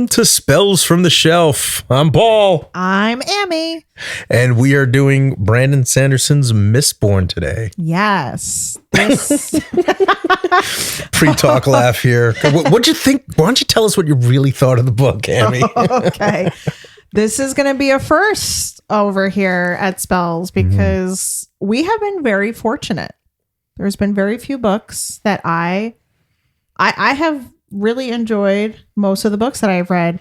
Welcome to Spells from the Shelf. I'm Paul. I'm Ammie. And we are doing Brandon Sanderson's Mistborn today. Yes. This Pre-talk laugh here. What'd you think? Why don't you tell us what you really thought of the book, Ammie? Okay. This is going to be a first over here at Spells because we have been very fortunate. There's been very few books that I have really enjoyed most of the books that I've read.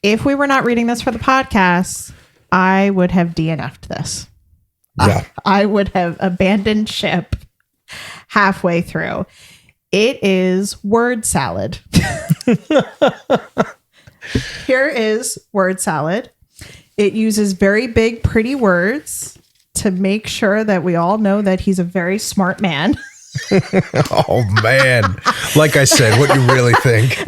If we were not reading this for the podcast, I would have DNF'd this. Yeah. I would have abandoned ship halfway through. It is word salad. Here is word salad. It uses very big, pretty words to make sure that we all know that he's a very smart man. Oh, man. Like I said, what you really think.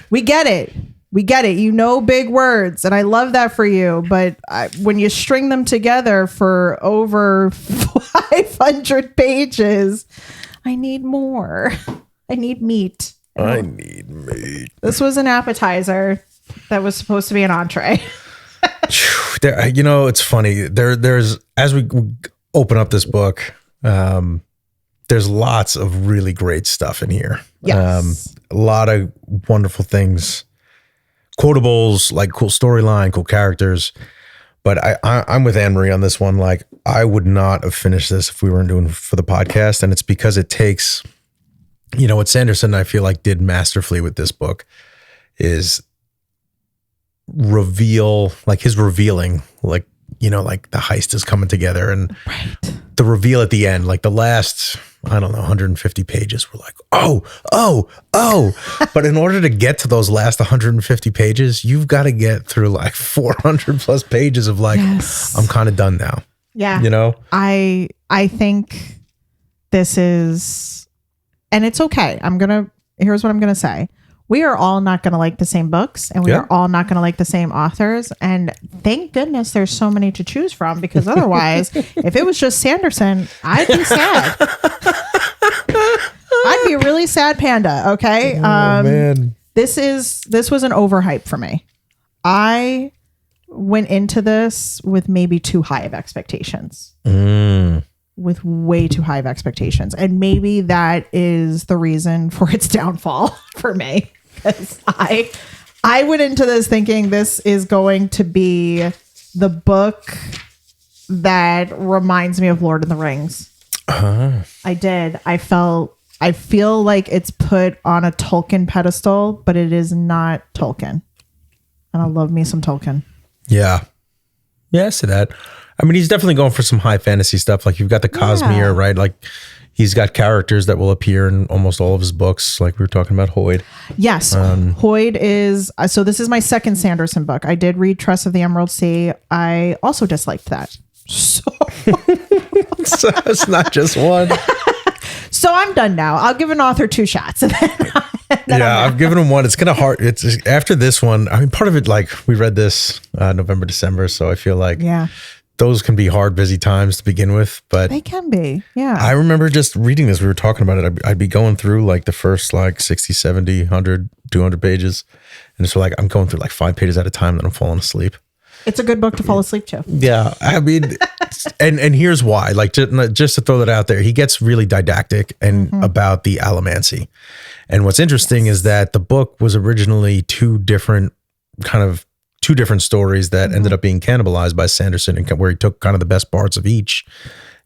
We get it. We get it. You know big words, and I love that for you. But when you string them together for over 500 pages, I need more. I need meat. I need meat. This was an appetizer that was supposed to be an entree. You know, it's funny. There's as we open up this book, there's lots of really great stuff in here. Yes. A lot of wonderful things, quotables, like cool storyline, cool characters. But I'm with Anne-Marie on this one. Like, I would not have finished this if we weren't doing it for the podcast. And it's because it takes, you know, what Sanderson, I feel like, did masterfully with this book is reveal, like his revealing, like, you know, like the heist is coming together and the reveal at the end, like the last, I don't know, 150 pages were like, oh. But in order to get to those last 150 pages, you've got to get through like 400 plus pages of like, yes. I'm kind of done now. Yeah. You know, I think this is, and it's okay. Here's what I'm going to say. We are all not going to like the same books, and we are all not going to like the same authors. And thank goodness there's so many to choose from, because otherwise, if it was just Sanderson, I'd be sad. I'd be a really sad panda. Okay. Oh, man. This was an overhype for me. I went into this with maybe too high of expectations. With way too high of expectations. And maybe that is the reason for its downfall for me. Because I went into this thinking this is going to be the book that reminds me of Lord of the Rings. I did. I feel like it's put on a Tolkien pedestal, but it is not Tolkien. And I love me some Tolkien. Yeah. Yeah, I see that. I mean, he's definitely going for some high fantasy stuff. Like, you've got the Cosmere, right? Like, he's got characters that will appear in almost all of his books. Like we were talking about Hoyd. Yes. Hoyd is, so this is my second Sanderson book. I did read Tress of the Emerald Sea. I also disliked that. So it's not just one. So I'm done now. I'll give an author two shots. I've given him one. It's kind of hard. It's after this one. I mean, part of it, like, we read this November, December. So I feel like those can be hard, busy times to begin with, but they can be. Yeah. I remember just reading this. We were talking about it. I'd be going through like the first like 60, 70, 100, 200 pages. And it's like, I'm going through like 5 pages at a time, then I'm falling asleep. It's a good book to fall asleep to. Yeah. I mean, and here's why, like, just to throw that out there, he gets really didactic and about the allomancy. And what's interesting is that the book was originally two different stories that ended up being cannibalized by Sanderson, and where he took kind of the best parts of each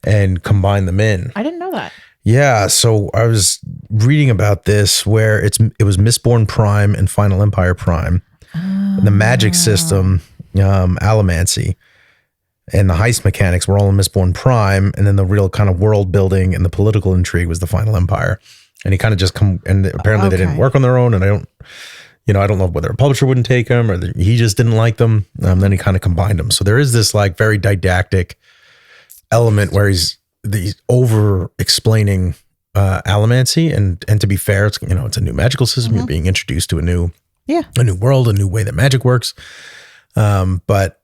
and combined them in. I didn't know that. Yeah. So I was reading about this where it was Mistborn Prime and Final Empire Prime, the magic system, allomancy, and the heist mechanics were all in Mistborn Prime. And then the real kind of world building and the political intrigue was the Final Empire. And he kind of just and apparently they didn't work on their own. And I don't know whether a publisher wouldn't take them or he just didn't like them. Then he kind of combined them. So there is this like very didactic element where he's over explaining allomancy. And to be fair, it's a new magical system. You're being introduced to a new world, a new way that magic works. But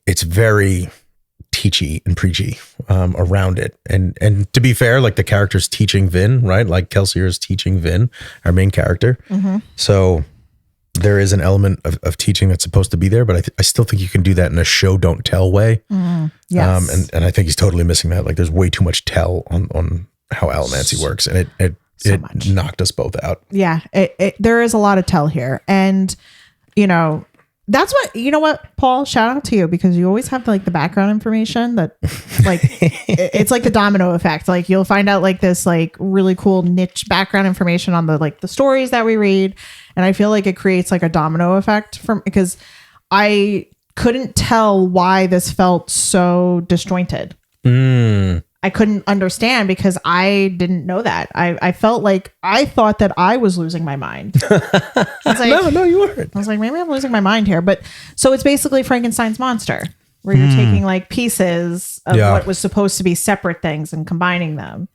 it's very teachy and preachy around it. And to be fair, like the character's teaching Vin, right? Like Kelsier is teaching Vin, our main character. So there is an element of teaching that's supposed to be there, but I still think you can do that in a show don't tell way. Yes. And I think he's totally missing that. Like there's way too much tell on how allomancy works, and it knocked us both out. Yeah, there is a lot of tell here, and that's what Paul, shout out to you, because you always have like the background information that like it's like the domino effect. Like you'll find out like this like really cool niche background information on the stories that we read, and I feel like it creates like a domino effect because I couldn't tell why this felt so disjointed. I couldn't understand because I didn't know that. I felt like I thought that I was losing my mind. I was like, no, you weren't. I was like, maybe I'm losing my mind here. But so it's basically Frankenstein's monster, where you're taking like pieces of what was supposed to be separate things and combining them.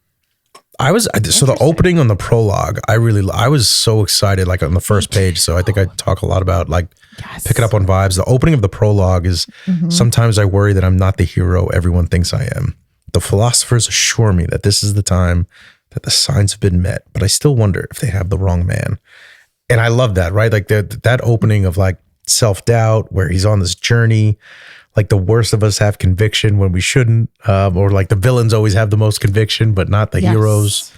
So the opening on the prologue, I was so excited, like on the first page. So I think I talk a lot about like picking up on vibes. The opening of the prologue is sometimes I worry that I'm not the hero everyone thinks I am. The philosophers assure me that this is the time that the signs have been met, but I still wonder if they have the wrong man. And I love that, right? Like that opening of like self-doubt where he's on this journey, like the worst of us have conviction when we shouldn't, or like the villains always have the most conviction, but not the heroes.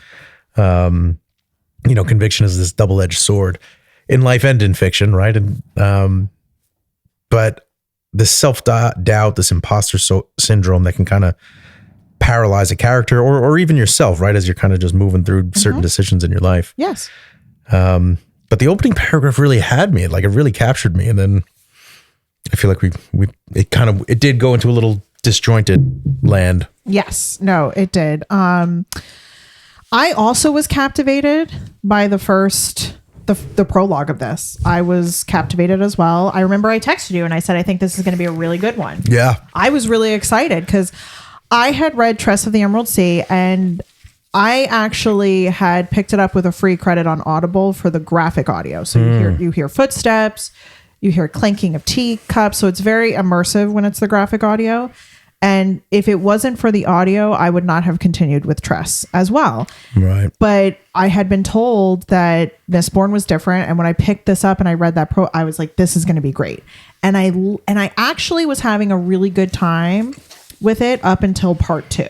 Conviction is this double-edged sword in life and in fiction, right? And but this self-doubt, this imposter syndrome that can kind of paralyze a character or even yourself, right? As you're kind of just moving through certain decisions in your life. Yes. But the opening paragraph really had me, like it really captured me. And then I feel like it did go into a little disjointed land. Yes. No, it did. I also was captivated by the prologue of this. I was captivated as well. I remember I texted you and I said, I think this is going to be a really good one. Yeah. I was really excited because I had read Tress of the Emerald Sea, and I actually had picked it up with a free credit on Audible for the graphic audio. So you hear footsteps, you hear clanking of teacups. So it's very immersive when it's the graphic audio. And if it wasn't for the audio, I would not have continued with Tress as well. Right. But I had been told that Mistborn was different. And when I picked this up and I read that I was like, this is going to be great. And I actually was having a really good time with it up until part 2.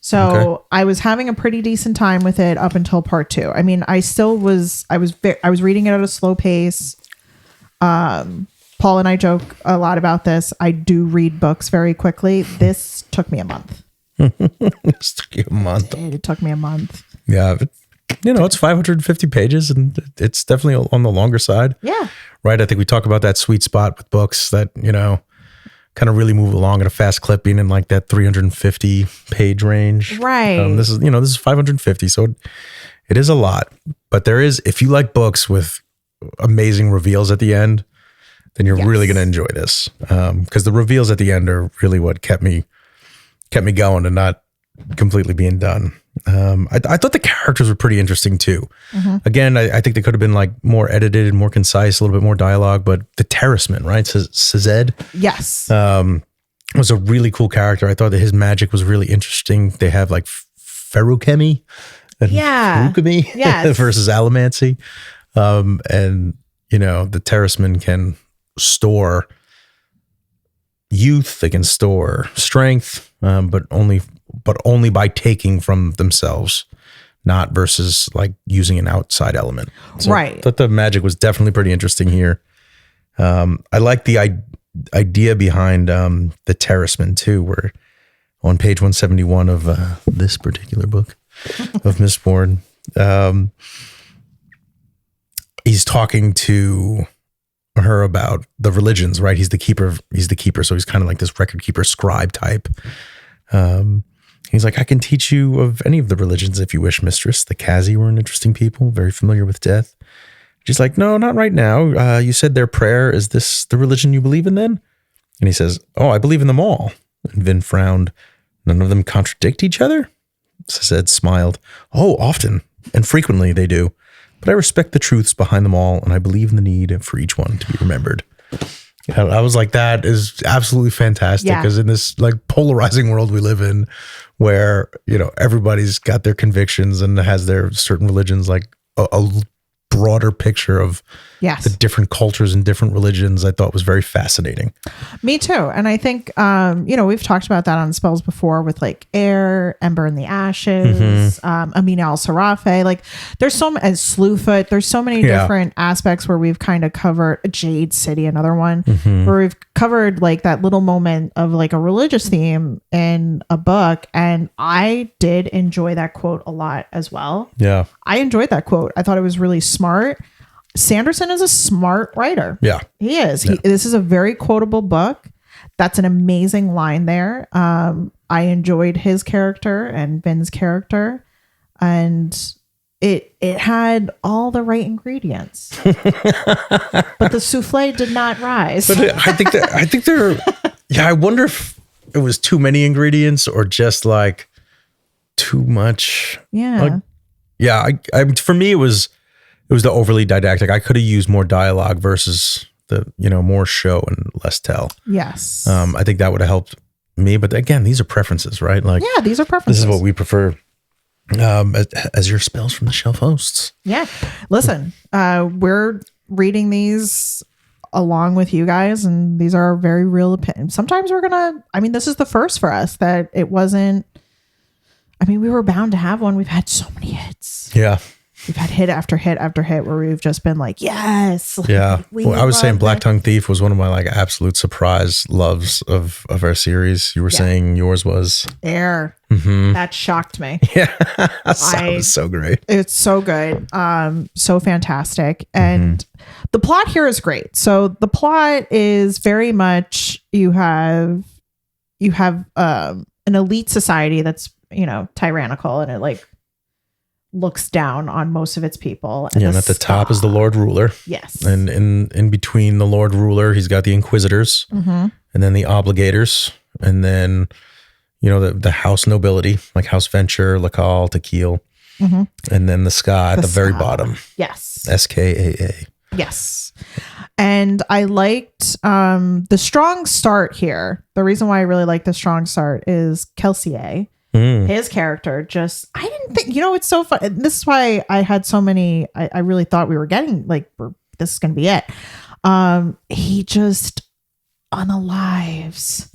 So I was having a pretty decent time with it up until part 2. I mean, I was reading it at a slow pace. Paul and I joke a lot about this. I do read books very quickly. This took me a month. This took you a month. It took me a month. Yeah. It's 550 pages and it's definitely on the longer side. Yeah. Right. I think we talk about that sweet spot with books that, kind of really move along at a fast clip, being in like that 350 page range. Right. This is 550. So it is a lot, but if you like books with amazing reveals at the end, then you're really going to enjoy this. Cause the reveals at the end are really what kept me going and not completely being done. I thought the characters were pretty interesting too. Again, I think they could have been like more edited and more concise, a little bit more dialogue, but the Terraceman, right? Sazed. Yes. Was a really cool character. I thought that his magic was really interesting. They have like feruchemy and feruchemy versus allomancy. And the Terraceman can store youth, they can store strength, but only by taking from themselves, not versus like using an outside element. So right. I thought the magic was definitely pretty interesting here. I like the idea behind the Terraceman too, where on page 171 of this particular book of Mistborn, he's talking to her about the religions, right? He's the keeper. So he's kind of like this record keeper scribe type. He's like, I can teach you of any of the religions if you wish, mistress. The Kazi were an interesting people, very familiar with death. She's like, no, not right now. You said their prayer. Is this the religion you believe in then? And he says, oh, I believe in them all. And Vin frowned. None of them contradict each other? Sazed smiled. Oh, often and frequently they do. But I respect the truths behind them all, and I believe in the need for each one to be remembered. I was like, that is absolutely fantastic, because in this like polarizing world we live in, where everybody's got their convictions and has their certain religions, like a broader picture of Yes. the different cultures and different religions, I thought was very fascinating. Me too. And I think, we've talked about that on spells before with like air, ember in the ashes, Amina al-Sarafe. Like there's and Slewfoot. There's so many different aspects where we've kind of covered Jade City, another one where we've covered like that little moment of like a religious theme in a book. And I did enjoy that quote a lot as well. Yeah. I enjoyed that quote. I thought it was really smart. Sanderson is a smart writer. Yeah. He is. This is a very quotable book. That's an amazing line there. I enjoyed his character and Vin's character, and it had all the right ingredients. But the souffle did not rise. But I think they're I wonder if it was too many ingredients or just like too much. Yeah. For me it was the overly didactic. I could have used more dialogue versus the, more show and less tell. Yes. I think that would have helped me. But again, these are preferences, right? Like, yeah, these are preferences. This is what we prefer as your spells from the shelf hosts. Yeah. Listen, we're reading these along with you guys, and these are our very real opinions. Sometimes this is the first for us that it wasn't, we were bound to have one. We've had so many hits. Yeah. We've had hit after hit after hit where we've just been like, yes. Yeah. I was saying Black Tongue Thief was one of my like absolute surprise loves of our series. You were saying yours was Air. Mm-hmm. That shocked me. Yeah. That was so great. It's so good. So fantastic. And the plot here is great. So the plot is very much you have an elite society that's, tyrannical, and it like looks down on most of its people. And at the top is the Lord Ruler. Yes. And in between the Lord Ruler, he's got the Inquisitors, and then the Obligators, and then, the House Nobility, like House Venture, Lacal, Tequil, and then the Ska at the very bottom. Yes. SKAA. Yes. And I liked the strong start here. The reason why I really like the strong start is Kelsier. His character I didn't think, it's so fun. This is why I had so many, I really thought we were getting this is going to be it. He just unalives.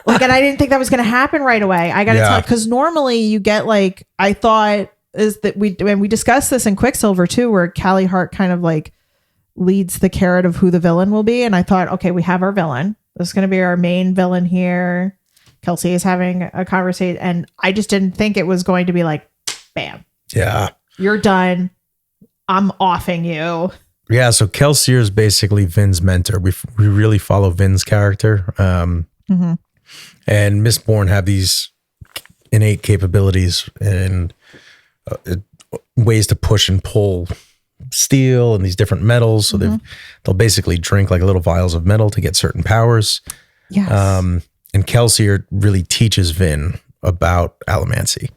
And I didn't think that was going to happen right away. I got to tell you, because normally you get I thought is that we discussed this in Quicksilver too, where Callie Hart kind of leads the carrot of who the villain will be. And I thought, okay, we have our villain. This is going to be our main villain here. Kelsey is having a conversation, and I just didn't think it was going to be bam. Yeah. You're done. I'm offing you. Yeah. So Kelsier is basically Vin's mentor. We really follow Vin's character. And Mistborn have these innate capabilities and ways to push and pull steel and these different metals. So they'll basically drink little vials of metal to get certain powers. Yes. And Kelsier really teaches Vin about allomancy.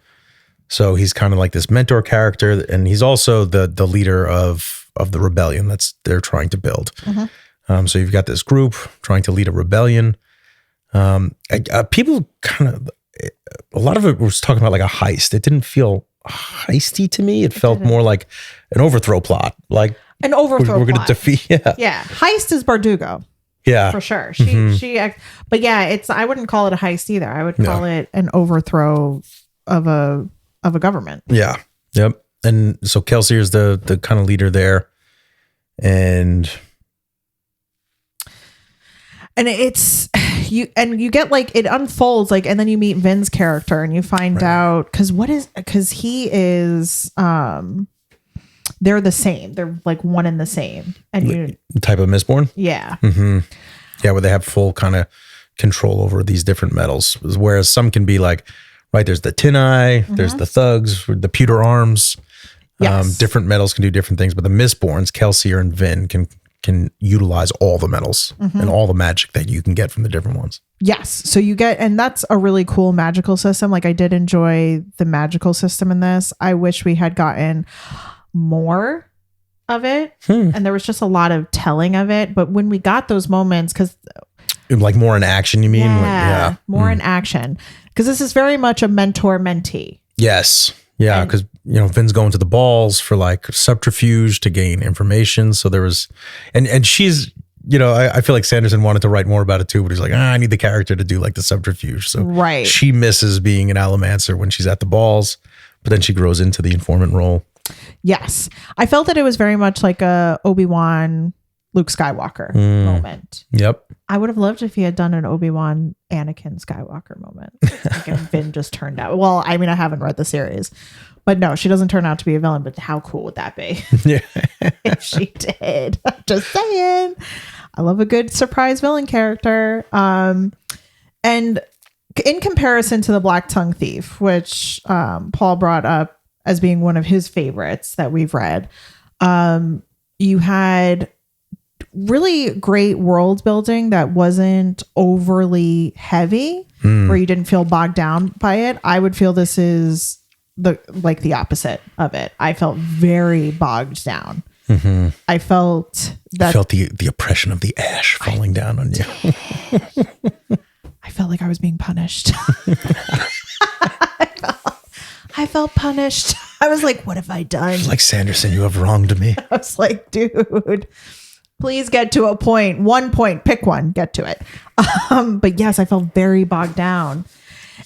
So he's kind of like this mentor character, and he's also the leader of the rebellion they're trying to build. So you've got this group trying to lead a rebellion. People a lot of it was talking about a heist. It didn't feel heisty to me. It felt more like an overthrow plot. An overthrow we're going to defeat. Yeah. Heist is Bardugo. Yeah, for sure. But yeah, I wouldn't call it a heist either. I would call it an overthrow of a government. Yeah. Yep. And so Kelsier is the kind of leader there, and it's you get it unfolds and then you meet Vin's character and you find out because he is they're the same. They're one and the same. And you type of Mistborn? Yeah. Mm-hmm. Yeah, where they have full kind of control over these different metals. Whereas some can be there's the Tinai, there's the Thugs, the Pewter Arms. Yes. Different metals can do different things, but the Mistborns, Kelsier and Vin, can utilize all the metals and all the magic that you can get from the different ones. Yes. So you get, and that's a really cool magical system. I did enjoy the magical system in this. I wish we had gotten more of it, and there was just a lot of telling of it. But when we got those moments, because more in action, you mean? More in action, because this is very much a mentor mentee. Yes. Yeah, And- because Vin's going to the balls for like subterfuge to gain information. So there was, and she's, I feel like Sanderson wanted to write more about it too, but he's like, I need the character to do like the subterfuge. So Right. she misses being an Allomancer when she's at the balls, but then she grows into the informant role. Yes. I felt that it was very much like a Obi-Wan Luke Skywalker moment. Yep. I would have loved if he had done an Obi-Wan Anakin Skywalker moment. Like if Vin just turned out. Well, I mean, I haven't read the series, but no, she doesn't turn out to be a villain, but how cool would that be? Yeah. If she did. Just saying. I love a good surprise villain character. And in comparison to the Black Tongue Thief, which Paul brought up as being one of his favorites that we've read, you had really great world building that wasn't overly heavy, where you didn't feel bogged down by it. I would feel this is the opposite of it. I felt very bogged down. Mm-hmm. I felt that I felt the oppression of the ash falling down on you. I felt like I was being punished. I felt punished. I was like, what have I done? Like, Sanderson, you have wronged me. I was like, dude, please get to a point. 1 point, pick one, get to it. But yes, I felt very bogged down.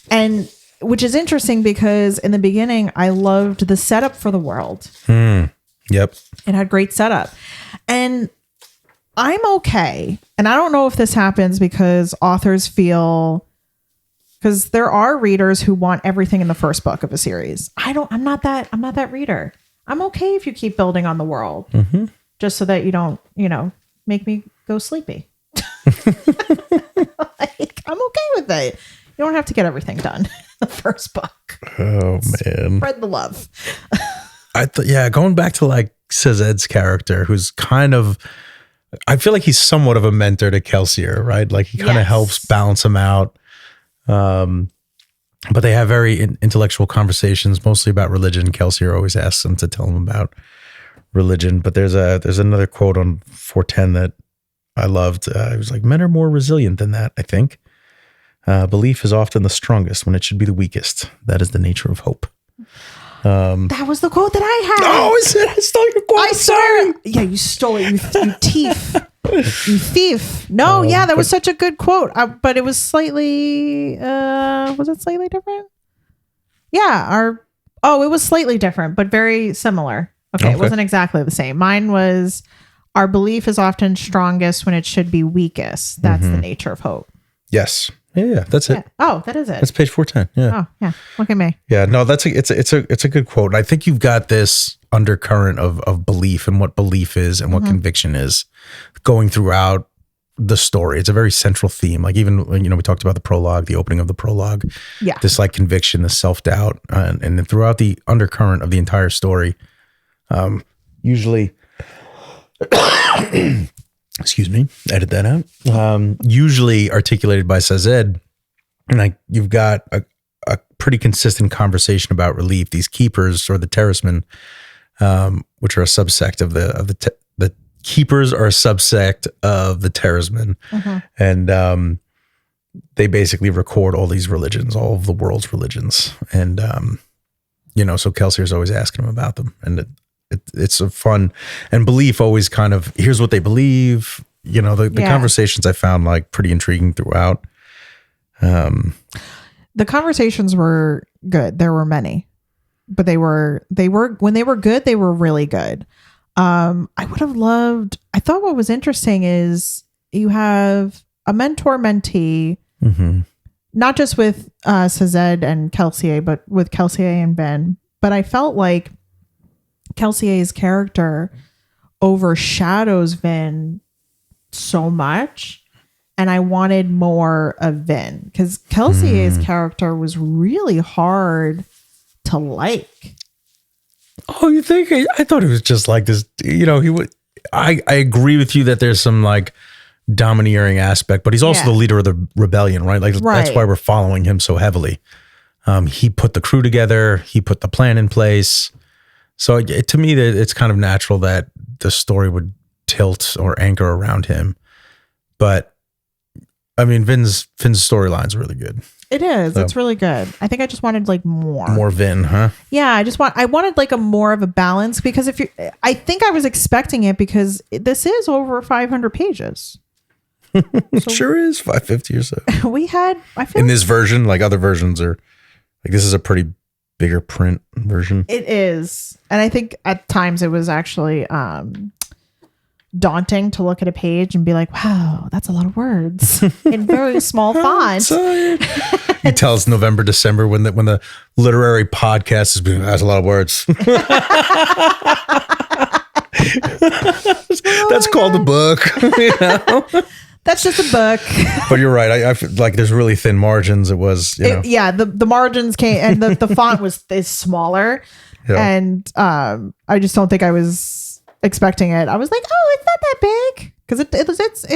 And which is interesting because in the beginning, I loved the setup for the world. Yep. It had great setup. And I'm okay. And I don't know if this happens because authors feel, because there are readers who want everything in the first book of a series. I'm not that reader. I'm okay if you keep building on the world, just so that you don't, make me go sleepy. Like, I'm okay with it. You don't have to get everything done in the first book. Oh man. Spread the love. Going back to like Sazed's character, who's kind of, I feel like he's somewhat of a mentor to Kelsier, right? Like he kind of helps balance him out. But they have very intellectual conversations, mostly about religion. Kelsier always asks him to tell him about religion. But there's another quote on 410 that I loved. It was like, men are more resilient than that, I think. Belief is often the strongest when it should be the weakest. That is the nature of hope. That was the quote that I had. Oh, I stole your quote. I sorry. Yeah, you stole it. You thief. You thief. No, that was such a good quote. But it was slightly. Was it slightly different? Yeah. It was slightly different, but very similar. Okay, it wasn't exactly the same. Mine was, our belief is often strongest when it should be weakest. That's the nature of hope. Yes. Yeah, that's it. Yeah. Oh, that is it. That's page 410. Yeah. Oh, yeah. Look at me. Yeah, no, it's a good quote. I think you've got this undercurrent of belief and what belief is and what conviction is going throughout the story. It's a very central theme. Like even we talked about the prologue, the opening of the prologue. Yeah. This like conviction, this self-doubt, and then throughout the undercurrent of the entire story, usually excuse me, edit that out. Usually articulated by Sazed, and you've got a pretty consistent conversation about relief. These keepers, or the terracemen, which are a subsect of the keepers are a subsect of the terracemen, and they basically record all these religions, all of the world's religions, and so Kelsier's always asking him about them, and it's a fun, and belief always kind of, here's what they believe. The conversations I found like pretty intriguing throughout. The conversations were good. There were many, but they were when they were good, they were really good. I would have loved, I thought what was interesting is you have a mentor-mentee, not just with Sazed and Kelsier, but with Kelsier and Ben. But I felt like Kelsier's character overshadows Vin so much, and I wanted more of Vin because Kelsier's character was really hard to like. Oh, you think? I thought it was just like this, he would, I agree with you that there's some like domineering aspect, but he's also the leader of the rebellion, right? Like that's why we're following him so heavily. He put the crew together, he put the plan in place. So to me, it's kind of natural that the story would tilt or anchor around him. But I mean, Vin's storyline's really good. It is. So, it's really good. I think I just wanted like more Vin, huh? Yeah, I wanted like a more of a balance, because I think I was expecting it, because this is over 500 pages. So sure is 550 or so. I feel in this version, like other versions are like, this is a pretty bigger print version. It is. And I think at times it was actually daunting to look at a page and be like, wow, that's a lot of words in very small font. You tell us November, December when the literary podcast is being, that's a lot of words. That's called a book. You know? That's just a book. But you're right. I feel like there's really thin margins. It was, yeah, the margins came, and the font is smaller. Yeah. And I just don't think I was expecting it. I was like, oh, it's not that big, because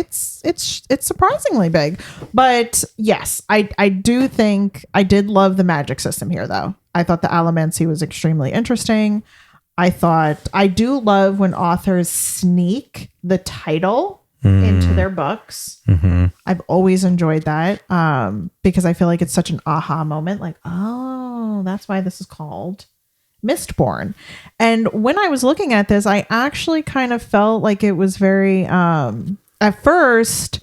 it's surprisingly big. But yes, I do think I did love the magic system here, though. I thought the Allomancy was extremely interesting. I do love when authors sneak the title into their books. Mm-hmm. I've always enjoyed that, because I feel like it's such an aha moment. Like, oh, that's why this is called Mistborn. And when I was looking at this, I actually kind of felt like it was very, at first,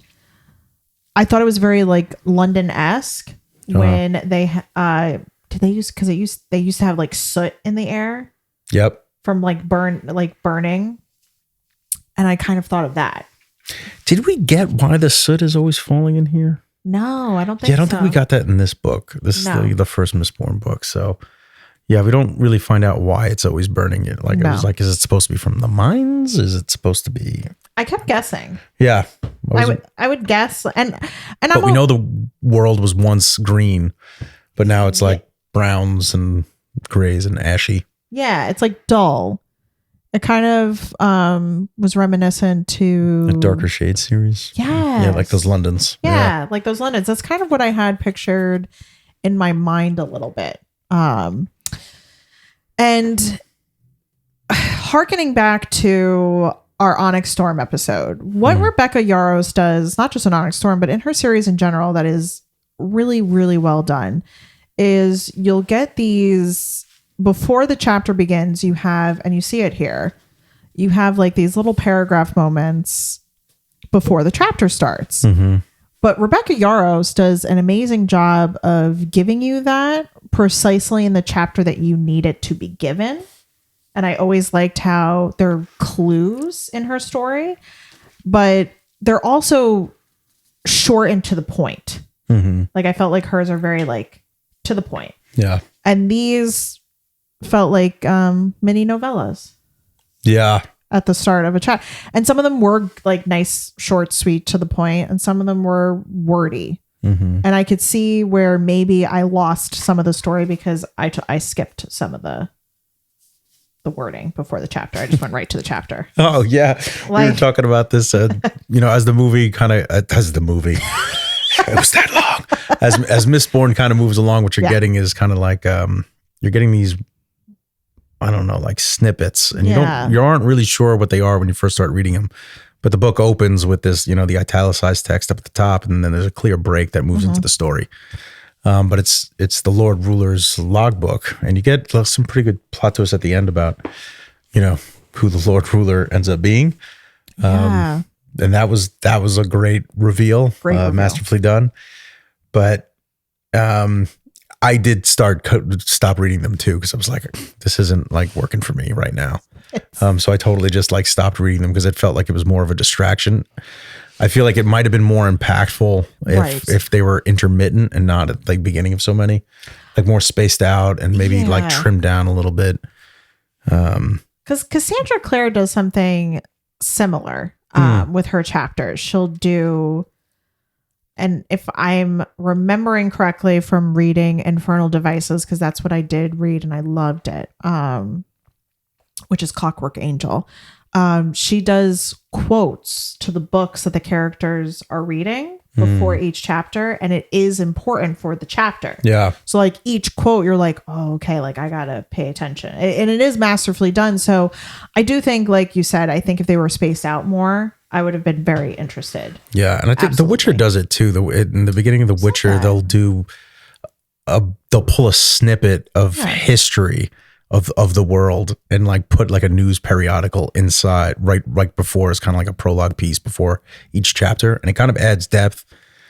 I thought it was very like London-esque when they they used to have like soot in the air. Yep. From burning. And I kind of thought of that. Did we get why the soot is always falling in here? No, I don't think so. Yeah, I don't think we got that in this book. This is the first Mistborn book. So yeah, we don't really find out why it's always burning it. Like, it was like, is it supposed to be from the mines? Is it supposed to be? I kept guessing. Yeah. I would guess. But we know the world was once green, but now it's like browns and grays and ashy. Yeah, it's like dull. It kind of was reminiscent to a Darker Shade series. Yeah, like those Londons. Yeah, like those Londons. That's kind of what I had pictured in my mind a little bit. And hearkening back to our Onyx Storm episode, what Rebecca Yarros does, not just in Onyx Storm, but in her series in general, that is really, really well done, is you'll get these. Before the chapter begins, you have, and you see it here, you have like these little paragraph moments before the chapter starts. Mm-hmm. But Rebecca Yarros does an amazing job of giving you that precisely in the chapter that you need it to be given. And I always liked how there are clues in her story, but they're also short and to the point. Mm-hmm. Like, I felt like hers are very like to the point. Yeah. And these felt like mini novellas. Yeah. At the start of a chat. And some of them were like nice, short, sweet, to the point, and some of them were wordy. Mm-hmm. And I could see where maybe I lost some of the story because I skipped some of the wording before the chapter. I just went right to the chapter. Oh yeah. We were talking about this, as the movie kind of, it was that long. As Mistborn kind of moves along, what you're getting is kind of like, you're getting these, I don't know, like snippets, and you aren't really sure what they are when you first start reading them. But the book opens with this, the italicized text up at the top, and then there's a clear break that moves into the story. But it's the Lord Ruler's logbook, and you get some pretty good plot twists at the end about, who the Lord Ruler ends up being. And that was a great reveal, masterfully done. But I did stop reading them too, because I was like, this isn't like working for me right now. So I totally just like stopped reading them because it felt like it was more of a distraction. I feel like it might have been more impactful if they were intermittent and not at the beginning of so many, like more spaced out and maybe like trimmed down a little bit. Because Cassandra Clare does something similar with her chapters. She'll do. And if I'm remembering correctly from reading Infernal Devices, because that's what I did read and I loved it, which is Clockwork Angel. She does quotes to the books that the characters are reading before each chapter, and it is important for the chapter. Yeah. So like each quote, you're like, oh, okay, like I gotta pay attention, and it is masterfully done. So I do think, like you said, I think if they were spaced out more, I would have been very interested. Yeah, and I think The Witcher does it too. In the beginning of The Witcher, they'll pull a snippet of history of the world and like put like a news periodical inside right before. It's kind of like a prologue piece before each chapter, and it kind of adds depth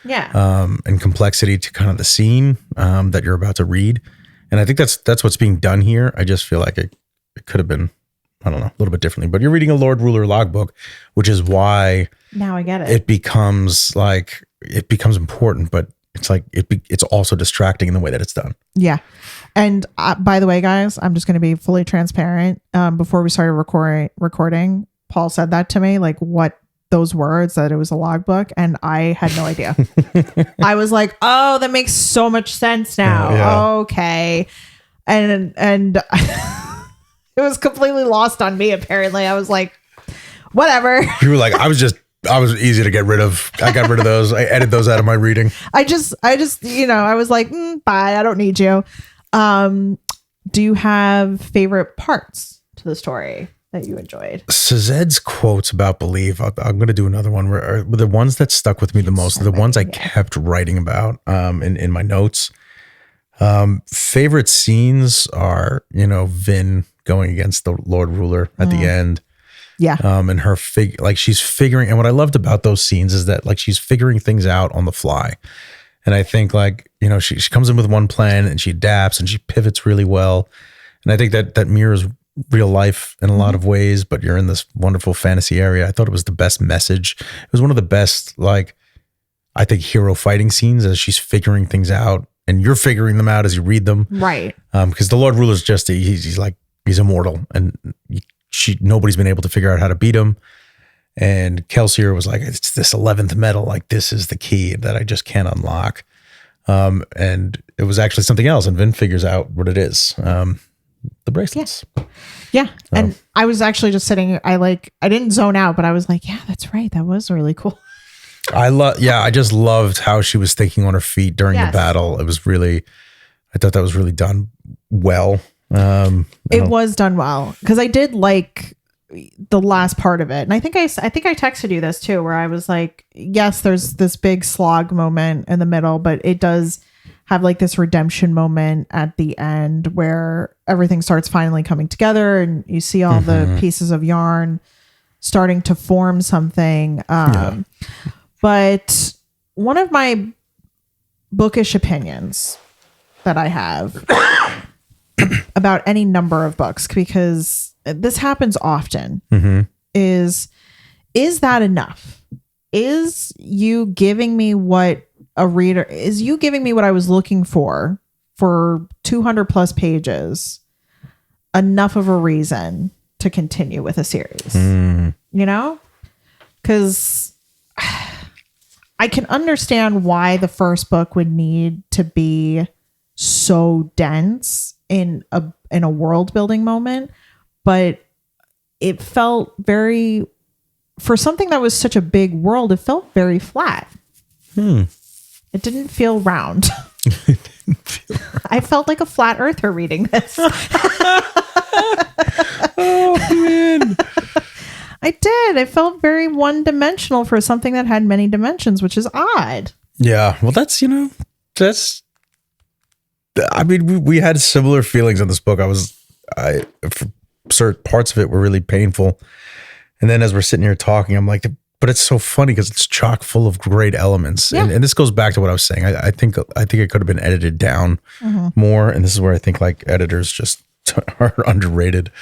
and complexity to kind of the scene that you're about to read. And I think that's what's being done here. I just feel like it could have been, I don't know, a little bit differently. But you're reading a Lord Ruler logbook, which is why now I get it. It becomes important, but it's like it's also distracting in the way that it's done. Yeah. And by the way, guys, I'm just going to be fully transparent. Before we started recording, Paul said that to me, like what those words, that it was a logbook, and I had no idea. I was like, oh, that makes so much sense now. Yeah. Okay. And it was completely lost on me, apparently. I was like, whatever. You were like, I was easy to get rid of. I got rid of those. I edited those out of my reading. I just, I was like, bye. I don't need you. Do you have favorite parts to the story that you enjoyed? Sazed's quotes about belief. I'm going to do another one where the ones that stuck with me the most, the ones I kept writing about in my notes. Favorite scenes are, Vin going against the Lord Ruler at the end. Yeah. And her she's figuring, and what I loved about those scenes is that like she's figuring things out on the fly. And I think she comes in with one plan and she adapts and she pivots really well. And I think that mirrors real life in a lot of ways, but you're in this wonderful fantasy area. I thought it was the best message. It was one of the best, I think, hero fighting scenes as she's figuring things out and you're figuring them out as you read them. Right. Because the Lord Ruler's just, he's immortal and nobody's been able to figure out how to beat him. And Kelsier was like, it's this 11th metal. Like, this is the key that I just can't unlock. And it was actually something else. And Vin figures out what it is. The bracelets. Yeah. And I was actually just sitting, I didn't zone out, but I was like, yeah, that's right. That was really cool. I just loved how she was thinking on her feet during the battle. It was really, I thought that was really done well. It was done well because I did like the last part of it. And I think I texted you this too, where I was like, yes, there's this big slog moment in the middle, but it does have like this redemption moment at the end where everything starts finally coming together and you see all the pieces of yarn starting to form something. But one of my bookish opinions that I have about any number of books, because this happens often, is that enough? Is you giving me what I was looking for 200 plus pages enough of a reason to continue with a series? Because I can understand why the first book would need to be so dense in a world building moment, but it felt for something that was such a big world, it felt very flat. It didn't feel round. I felt like a flat earther reading this. Oh man. I did. It felt very one-dimensional for something that had many dimensions, which is odd. Yeah. Well, we had similar feelings on this book. Certain parts of it were really painful. And then as we're sitting here talking, I'm like, but it's so funny because it's chock full of great elements. Yeah. And this goes back to what I was saying. I think it could have been edited down more. And this is where I think like editors just are underrated.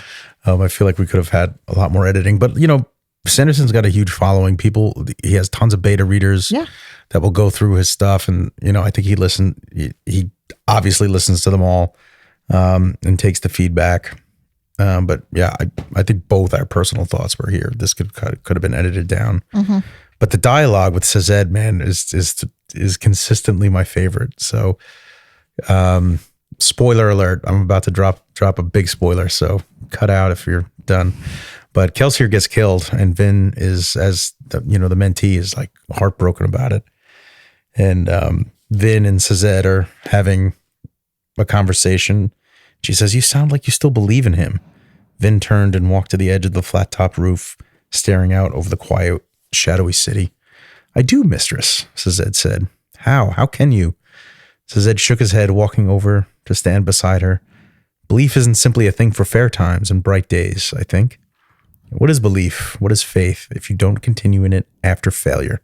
I feel like we could have had a lot more editing, but Sanderson's got a huge following. He has tons of beta readers that will go through his stuff. And, I think he obviously listens to them all and takes the feedback. But yeah, I think both our personal thoughts were here. This could have been edited down. But the dialogue with Sazed, man, is consistently my favorite. So, spoiler alert, I'm about to drop a big spoiler, so cut out if you're done. But Kelsier gets killed, and Vin is, as the mentee, is like heartbroken about it. And Vin and Sazed are having a conversation. She says, "You sound like you still believe in him." Vin turned and walked to the edge of the flat top roof, staring out over the quiet shadowy city. I do, mistress, Sazed said. How? How can you? Sazed shook his head, walking over to stand beside her. Belief isn't simply a thing for fair times and bright days, I think. What is belief? What is faith if you don't continue in it after failure?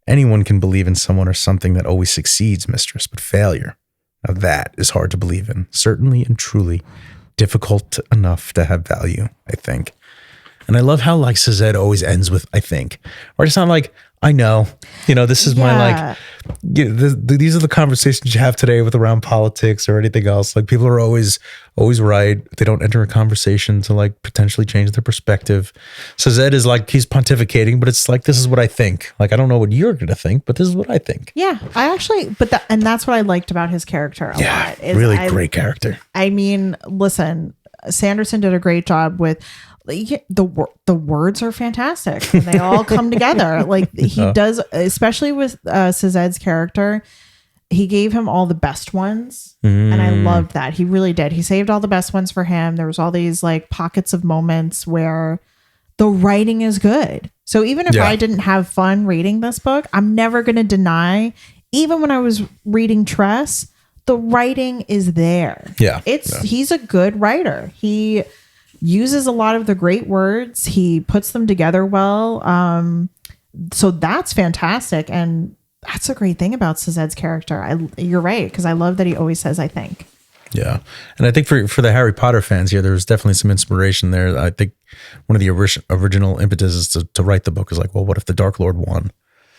Anyone can believe in someone or something that always succeeds, mistress, but failure, now that is hard to believe in. Certainly and truly difficult enough to have value, I think. And I love how like Sazed always ends with, I think, or it's not like, I know, this is my like, these are the conversations you have today with around politics or anything else. Like people are always right. They don't enter a conversation to like potentially change their perspective. Sazed is like, he's pontificating, but it's like, this is what I think. Like, I don't know what you're going to think, but this is what I think. Yeah, I actually, and that's what I liked about his character a lot. Really great character. I mean, listen, Sanderson did a great job with the words are fantastic. And they all come together. Like he does, especially with Sazed's character. He gave him all the best ones. And I loved that. He really did. He saved all the best ones for him. There was all these like pockets of moments where the writing is good. So even if I didn't have fun reading this book, I'm never going to deny, even when I was reading Tress, the writing is there. Yeah. He's a good writer. He uses a lot of the great words. He puts them together well. So that's fantastic. And that's a great thing about Sazed's character. You're right. Because I love that he always says, I think. Yeah. And I think for the Harry Potter fans here, there's definitely some inspiration there. I think one of the original impetuses to write the book is like, well, what if the Dark Lord won?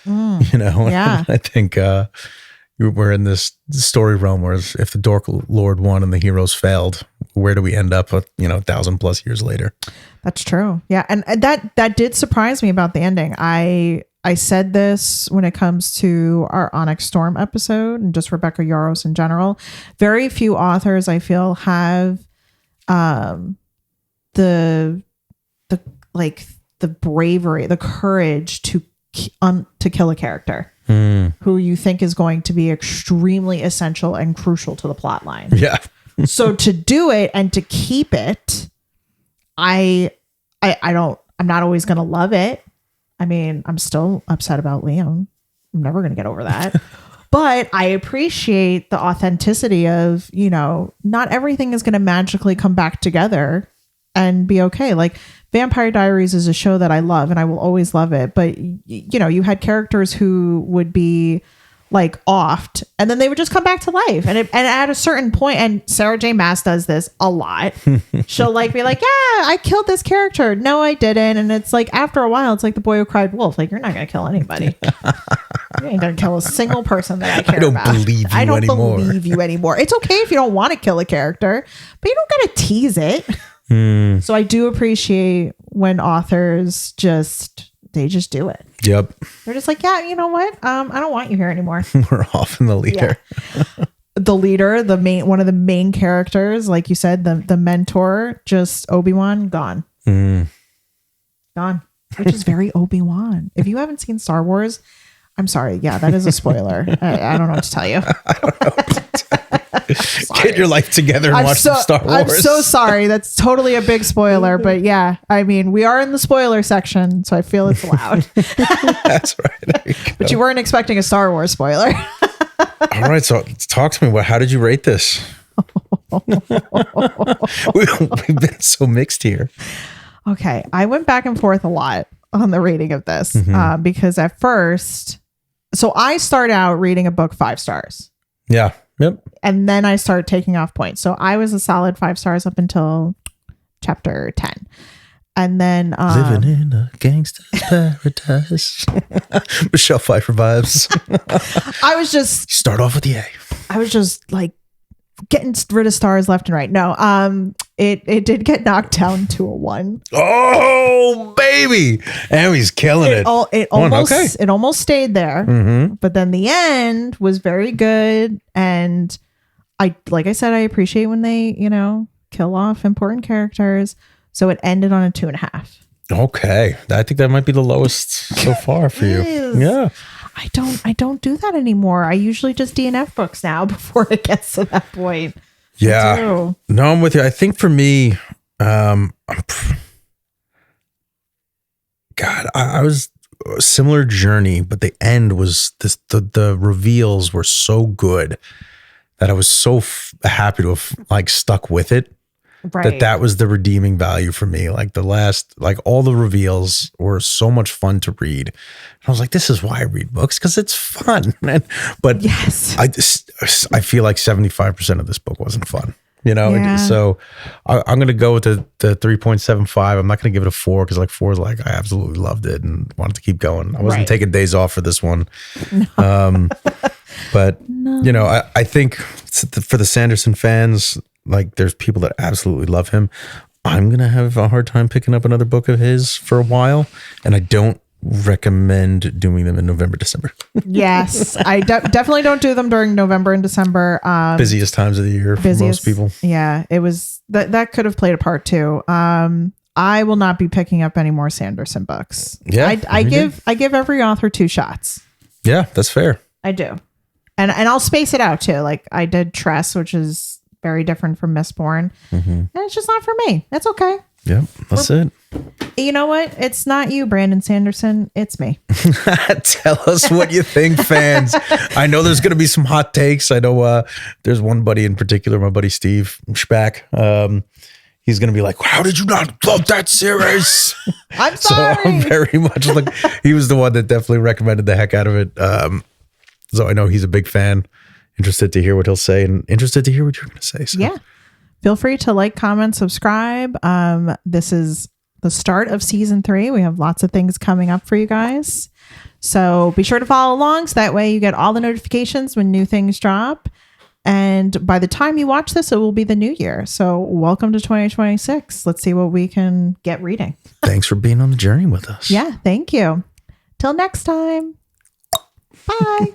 Yeah. I think we're in this story realm where if the Dark Lord won and the heroes failed, where do we end up 1,000+ years later? That's true. Yeah. And that did surprise me about the ending. I said this when it comes to our Onyx Storm episode and just Rebecca Yarros in general. Very few authors I feel have the bravery, the courage to kill a character who you think is going to be extremely essential and crucial to the plot line. Yeah. So to do it and to keep it, I'm not always going to love it. I mean, I'm still upset about Liam. I'm never going to get over that. But I appreciate the authenticity of, not everything is going to magically come back together and be okay. Like Vampire Diaries is a show that I love and I will always love it. But, you had characters who would be like offed and then they would just come back to life. And at a certain point, and Sarah J. Maas does this a lot. She'll like be like, yeah, I killed this character. No, I didn't. And it's like, after a while, it's like the boy who cried wolf. Like, you're not going to kill anybody. You ain't going to kill a single person that I care about. I don't believe you anymore. It's okay if you don't want to kill a character, but you don't got to tease it. So I do appreciate when authors they just do it. Yep. They're just like, yeah, you know what? I don't want you here anymore. We're off in the leader. Yeah. The leader, one of the main characters, like you said, the mentor, just Obi-Wan, gone. Gone. Which is very Obi-Wan. If you haven't seen Star Wars, I'm sorry. Yeah, that is a spoiler. I don't know what to tell you. Get your life together and watch some Star Wars. I'm so sorry. That's totally a big spoiler. But yeah, I mean, we are in the spoiler section, so I feel it's allowed. That's right. But you weren't expecting a Star Wars spoiler. All right. So talk to me. How did you rate this? We've been so mixed here. Okay. I went back and forth a lot on the rating of this because at first, so I start out reading a book 5 stars. Yeah. Yep. And then I start taking off points. So I was a solid 5 stars up until chapter 10. And then living in a gangster's paradise. Michelle Pfeiffer vibes. I was just start off with the A. I was just like getting rid of stars left and right. No, it did get knocked down to a 1. Oh baby, Ammie's killing it. It almost stayed there, but then the end was very good. And like I said, I appreciate when they kill off important characters. So it ended on a 2.5. Okay, I think that might be the lowest so far for you. Yeah. I don't do that anymore. I usually just DNF books now before it gets to that point. Yeah. No, I'm with you. I think for me, God, I was a similar journey, but the end was this. The reveals were so good that I was so happy to have like stuck with it. Right. That was the redeeming value for me. Like the last, like all the reveals were so much fun to read. And I was like, this is why I read books, because it's fun. But yes, I feel like 75% of this book wasn't fun. You know, Yeah. so I'm going to go with the 3.75. I'm not going to give it a 4 because like 4 is like, I absolutely loved it and wanted to keep going. I wasn't Right. taking days off for this one. But, you know, I think for the Sanderson fans, like there's people that absolutely love him. I'm going to have a hard time picking up another book of his for a while. And I don't recommend doing them in November, December. yes. I definitely don't do them during November and December. Busiest times of the year for most people. Yeah, it was that could have played a part too. I will not be picking up any more Sanderson books. Yeah, I give every author 2 shots. Yeah, that's fair. I do. And I'll space it out too. Like I did Tress, which is very different from Mistborn. And it's just not for me. That's okay. Yeah, that's it. You know what? It's not you, Brandon Sanderson. It's me. Tell us what you think, fans. I know there's going to be some hot takes. I know there's one buddy in particular, my buddy Steve Schback. He's going to be like, how did you not love that series? I'm So sorry. I'm very much like, he was the one that definitely recommended the heck out of it. So I know he's a big fan. Interested to hear what he'll say and interested to hear what you're going to say. So. Yeah. Feel free to like, comment, subscribe. This is the start of season 3. We have lots of things coming up for you guys. So be sure to follow along so that way you get all the notifications when new things drop. And by the time you watch this, it will be the new year. So welcome to 2026. Let's see what we can get reading. Thanks for being on the journey with us. Yeah, thank you. Till next time. Bye.